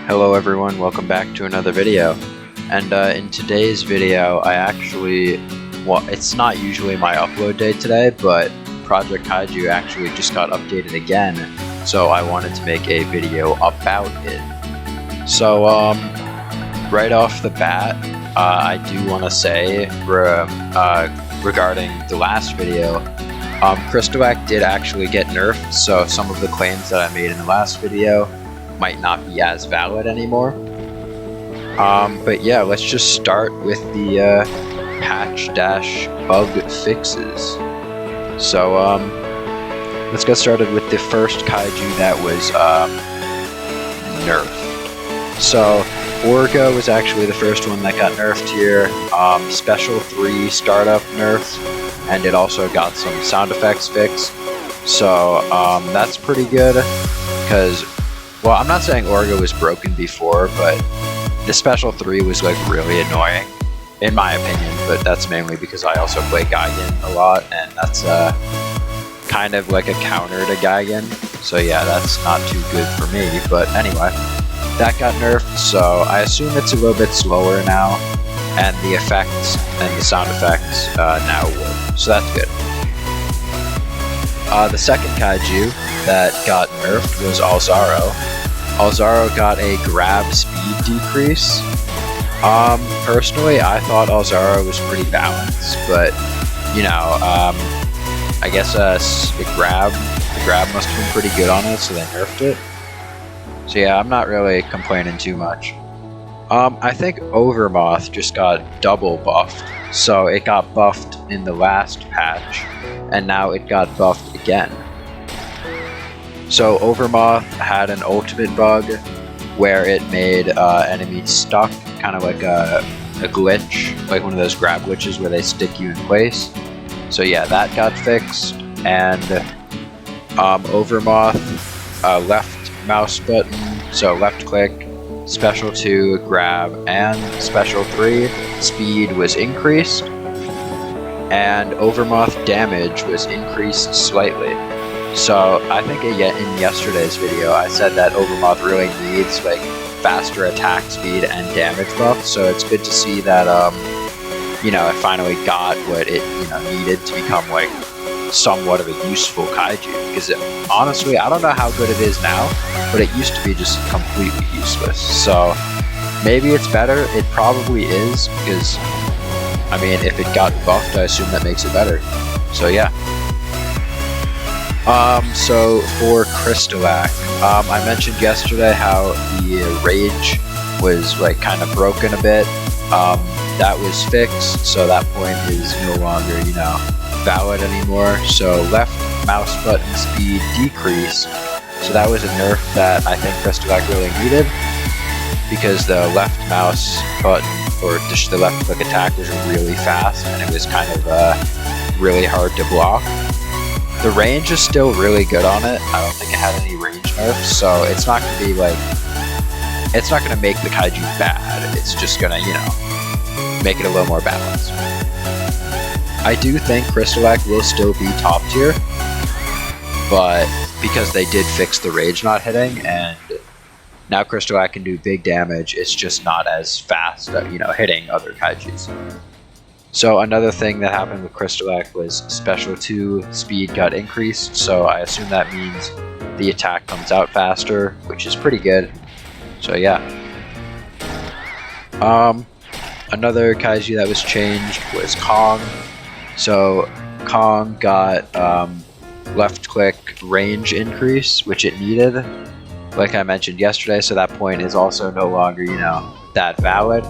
Hello everyone, welcome back to another video. And in today's video, it's not usually my upload day today, but Project Kaiju actually just got updated again, so I wanted to make a video about it. So, right off the bat, I do want to say, regarding the last video, Crystalac did actually get nerfed, so some of the claims that I made in the last video might not be as valid anymore. But yeah, let's just start with the patch-bug fixes. So let's get started with the first Kaiju that was nerfed. So Orga was actually the first one that got nerfed here. Special 3 startup nerfed, and it also got some sound effects fixed. So that's pretty good, because, well, I'm not saying Orga was broken before, but the Special 3 was like really annoying, in my opinion, but that's mainly because I also play Gigan a lot, and that's kind of like a counter to Gigan, so yeah, that's not too good for me. But anyway, that got nerfed, so I assume it's a little bit slower now, and the effects and the sound effects now work, so that's good. The second Kaiju that got nerfed was Alzaro. Alzaro got a grab speed decrease. Personally, I thought Alzaro was pretty balanced, but you know, I guess the grab must have been pretty good on it, so they nerfed it. So yeah, I'm not really complaining too much. I think Overmoth just got double buffed, so it got buffed in the last patch, and now it got buffed again. So Overmoth had an ultimate bug where it made enemies stuck, kind of like a glitch, like one of those grab glitches where they stick you in place. So yeah, that got fixed, and Overmoth left mouse button, so left click, Special 2 grab, and Special 3 speed was increased, and Overmoth damage was increased slightly. So I think in yesterday's video I said that Overmoth really needs like faster attack speed and damage buff, so it's good to see that it finally got what it needed to become like somewhat of a useful Kaiju, because honestly I don't know how good it is now, but it used to be just completely useless. So maybe it's better. It probably is, because I mean, if it got buffed, I assume that makes it better. So yeah. So for Crystalac, I mentioned yesterday how the rage was like kind of broken a bit. That was fixed, so that point is no longer, valid anymore. So left mouse button speed decreased. So that was a nerf that I think Crystalac really needed, because the left mouse button, or just the left click attack, was really fast, and it was kind of really hard to block. The range is still really good on it. I don't think it had any range nerfs, so it's not going to be like, it's not going to make the Kaiju bad. It's just going to, make it a little more balanced. I do think Crystalac will still be top tier, but because they did fix the rage not hitting, and now Crystalac can do big damage, it's just not as fast at, hitting other Kaijus. So another thing that happened with Crystalac was Special 2 speed got increased, so I assume that means the attack comes out faster, which is pretty good. So yeah. Another Kaiju that was changed was Kong. So Kong got left click range increase, which it needed, like I mentioned yesterday, so that point is also no longer, that valid.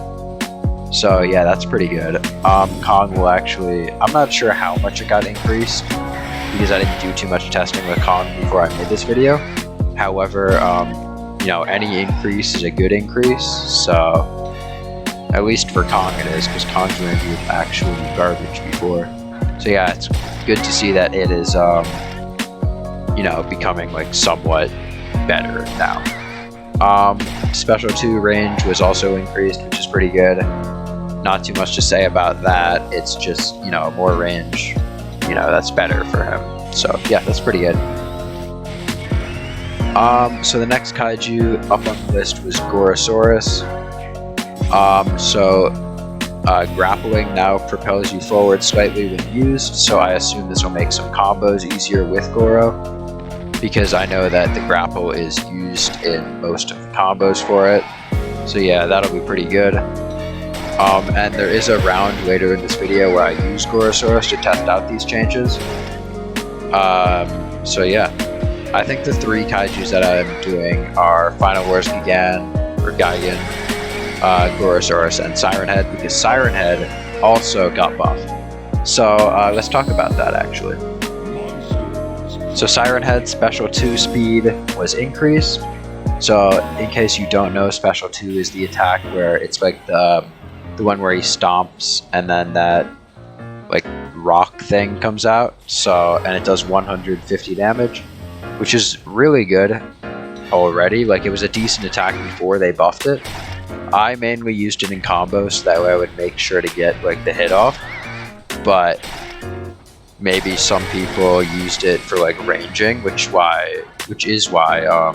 So yeah, that's pretty good. Kong will actually, I'm not sure how much it got increased, because I didn't do too much testing with Kong before I made this video. However, any increase is a good increase, so at least for Kong it is, because Kong's range was actually garbage before. So yeah, it's good to see that it is, becoming like somewhat better now. Special 2 range was also increased, which is pretty good. Not too much to say about that. It's just, more range, that's better for him. So yeah, that's pretty good. So the next kaiju up on the list was Gorosaurus. Grappling now propels you forward slightly when used, so I assume this will make some combos easier with Goro, because I know that the grapple is used in most of the combos for it. So yeah, that'll be pretty good. And there is a round later in this video where I use Gorosaurus to test out these changes. So yeah, I think the 3 kaijus that I'm doing are Final Wars Gigan, Gorosaurus, and Siren Head, because Siren Head also got buffed. So let's talk about that actually. So Siren Head Special 2 speed was increased. So in case you don't know, Special 2 is the attack where it's like the one where he stomps and then that like rock thing comes out. So, and it does 150 damage, which is really good already. Like, it was a decent attack before they buffed it. I mainly used it in combos so that way I would make sure to get like the hit off, but maybe some people used it for like ranging, which is why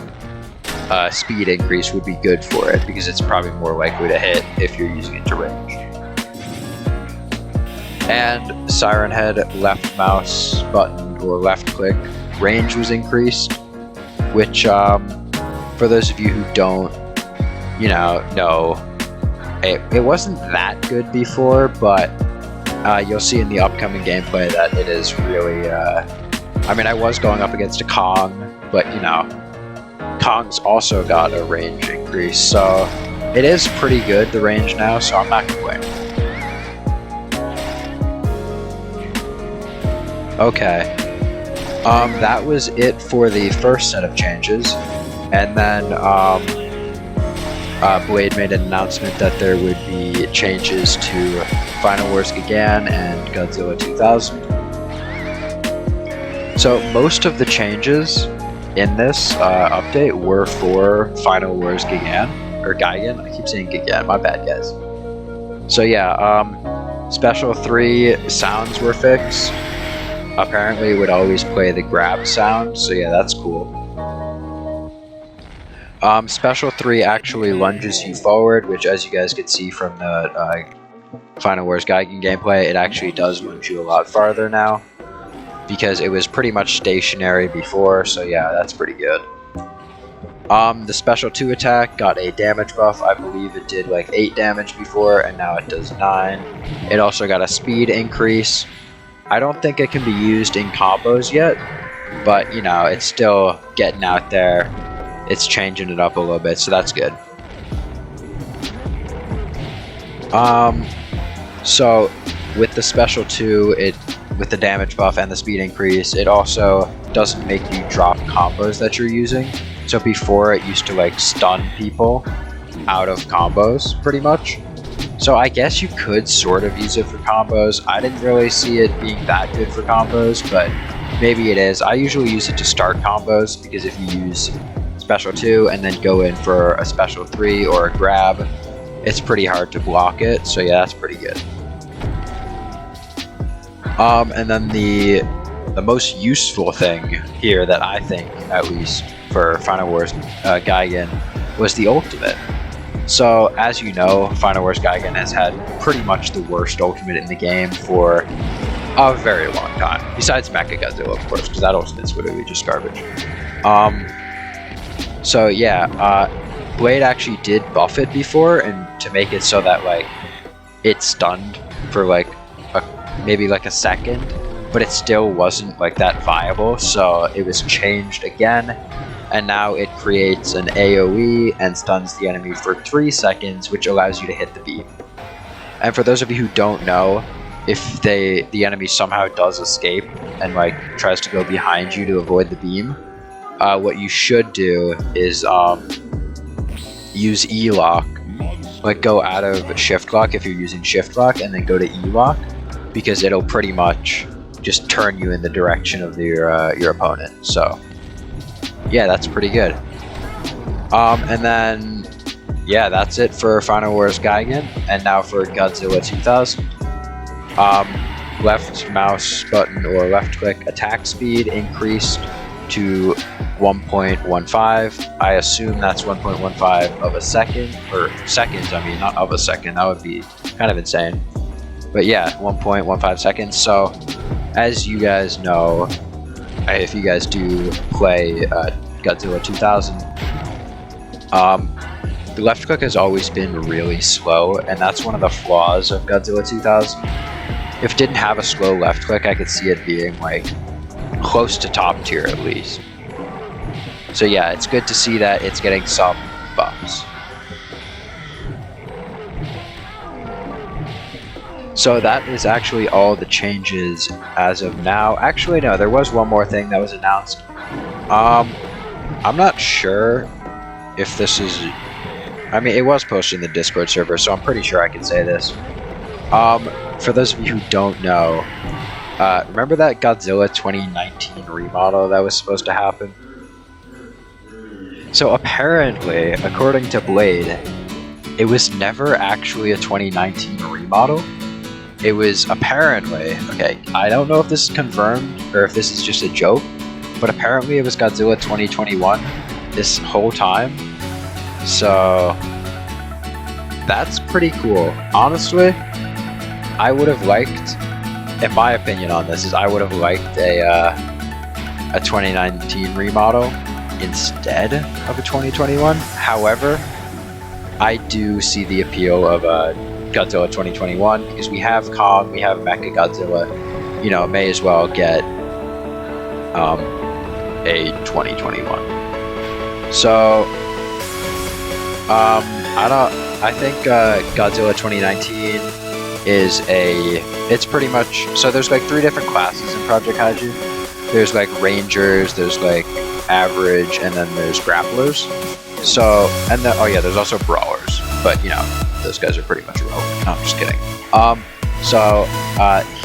speed increase would be good for it, because it's probably more likely to hit if you're using it to range. And Siren Head left mouse button or left click range was increased, which for those of you who don't know, it wasn't that good before, but you'll see in the upcoming gameplay that it is really, I mean, I was going up against a Kong, but Kong's also got a range increase, so it is pretty good, the range now, so I'm not complaining. Okay, that was it for the first set of changes, and then Blade made an announcement that there would be changes to Final Wars Gigan and Godzilla 2000. So most of the changes in this update were for Final Wars Gigan, or Gigan, I keep saying Gigan, my bad guys. So yeah, Special 3 sounds were fixed. Apparently it would always play the grab sound, so yeah, that's cool. Special 3 actually lunges you forward, which, as you guys can see from the Final Wars Gigan gameplay, it actually does lunge you a lot farther now, because it was pretty much stationary before, so yeah, that's pretty good. The Special 2 attack got a damage buff. I believe it did like 8 damage before, and now it does 9. It also got a speed increase. I don't think it can be used in combos yet, but it's still getting out there. It's changing it up a little bit, so that's good. So with the Special 2, with the damage buff and the speed increase, it also doesn't make you drop combos that you're using. So before, it used to like stun people out of combos, pretty much. So I guess you could sort of use it for combos. I didn't really see it being that good for combos, but maybe it is. I usually use it to start combos, because if you use Special 2 and then go in for a Special 3 or a grab, it's pretty hard to block it, so yeah, that's pretty good. And then the most useful thing here that I think, at least for Final Wars Gigan, was the ultimate. So as you know, Final Wars Gigan has had pretty much the worst ultimate in the game for a very long time, besides Mechagodzilla, of course, because that ultimate's literally just garbage. So yeah, Blade actually did buff it before, and to make it so that like it stunned for like maybe like a second, but it still wasn't like that viable, so it was changed again, and now it creates an AoE and stuns the enemy for 3 seconds, which allows you to hit the beam. And for those of you who don't know, if the enemy somehow does escape and like tries to go behind you to avoid the beam, what you should do is use E-lock, like go out of shift lock if you're using shift lock, and then go to E-lock, because it'll pretty much just turn you in the direction of your opponent. So yeah, that's pretty good. And then yeah, that's it for Final Wars Gigan, and now for Godzilla 2000. Left mouse button or left click attack speed increased to 1.15. I assume that's 1.15 of a second, or seconds, I mean, not of a second, that would be kind of insane. But yeah, 1.15 seconds. So, as you guys know, if you guys do play Godzilla 2000, the left click has always been really slow, and that's one of the flaws of Godzilla 2000. If it didn't have a slow left click, I could see it being like close to top tier at least. So yeah, it's good to see that it's getting some buffs. So that is actually all the changes as of now. Actually, no, there was one more thing that was announced. I'm not sure if this is... I mean, it was posted in the Discord server, so I'm pretty sure I can say this. For those of you who don't know, remember that Godzilla 2019 remodel that was supposed to happen? So apparently, according to Blade, it was never actually a 2019 remodel. It was apparently, okay, I don't know if this is confirmed or if this is just a joke, but apparently it was Godzilla 2021 this whole time. So that's pretty cool. Honestly, I would have liked, in my opinion on this, is I would have liked a 2019 remodel instead of a 2021. However, I do see the appeal of Godzilla 2021 because we have Kong, we have Mechagodzilla. You know, may as well get a 2021. So I think Godzilla 2019 is it's pretty much, so there's like 3 different classes in Project Kaiju. There's like Rangers, there's like Average, and then there's Grapplers. So, and then, oh yeah, there's also Brawlers, but you know, those guys are pretty much irrelevant. No, I'm just kidding.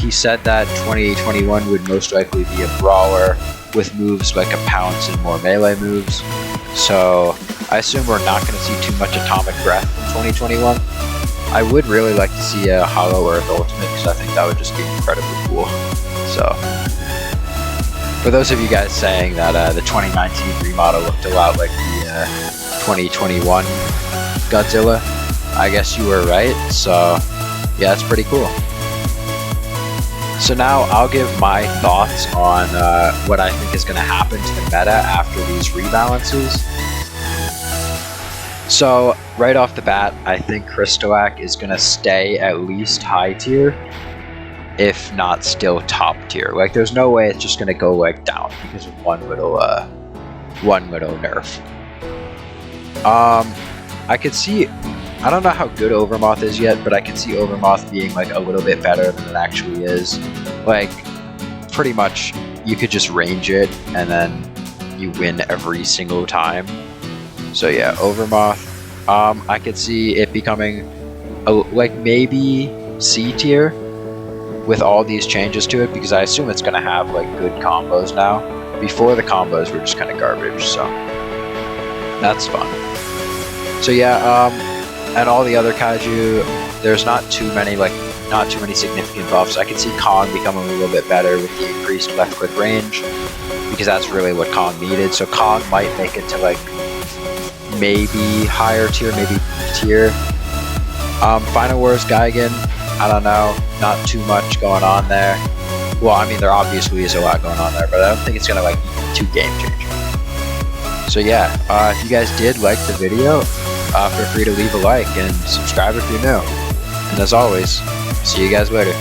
He said that 2021 would most likely be a Brawler with moves like a Pounce and more melee moves. So, I assume we're not going to see too much Atomic Breath in 2021. I would really like to see a Hollow Earth Ultimate because I think that would just be incredibly cool. So, for those of you guys saying that the 2019 remodel looked a lot like the 2021 Godzilla, I guess you were right. So, yeah, that's pretty cool. So now I'll give my thoughts on what I think is going to happen to the meta after these rebalances. So, right off the bat, I think Crystalac is going to stay at least high tier, if not still top tier. Like, there's no way it's just going to go, like, down because of one little nerf. I could see... I don't know how good Overmoth is yet, but I can see Overmoth being like a little bit better than it actually is. Like, pretty much, you could just range it, and then you win every single time. So yeah, Overmoth. I could see it becoming, like, maybe C tier with all these changes to it, because I assume it's going to have, like, good combos now. Before, the combos were just kind of garbage, so that's fun. So yeah, and all the other Kaiju, there's not too many significant buffs. I can see Kong becoming a little bit better with the increased left click range, because that's really what Kong needed. So Kong might make it to, like, maybe higher tier, maybe tier. Final Wars Gigan, I don't know, not too much going on there. Well, I mean, there obviously is a lot going on there, but I don't think it's gonna, like, be too game changing. So yeah, if you guys did like the video, feel free to leave a like and subscribe if you're new. And as always, see you guys later.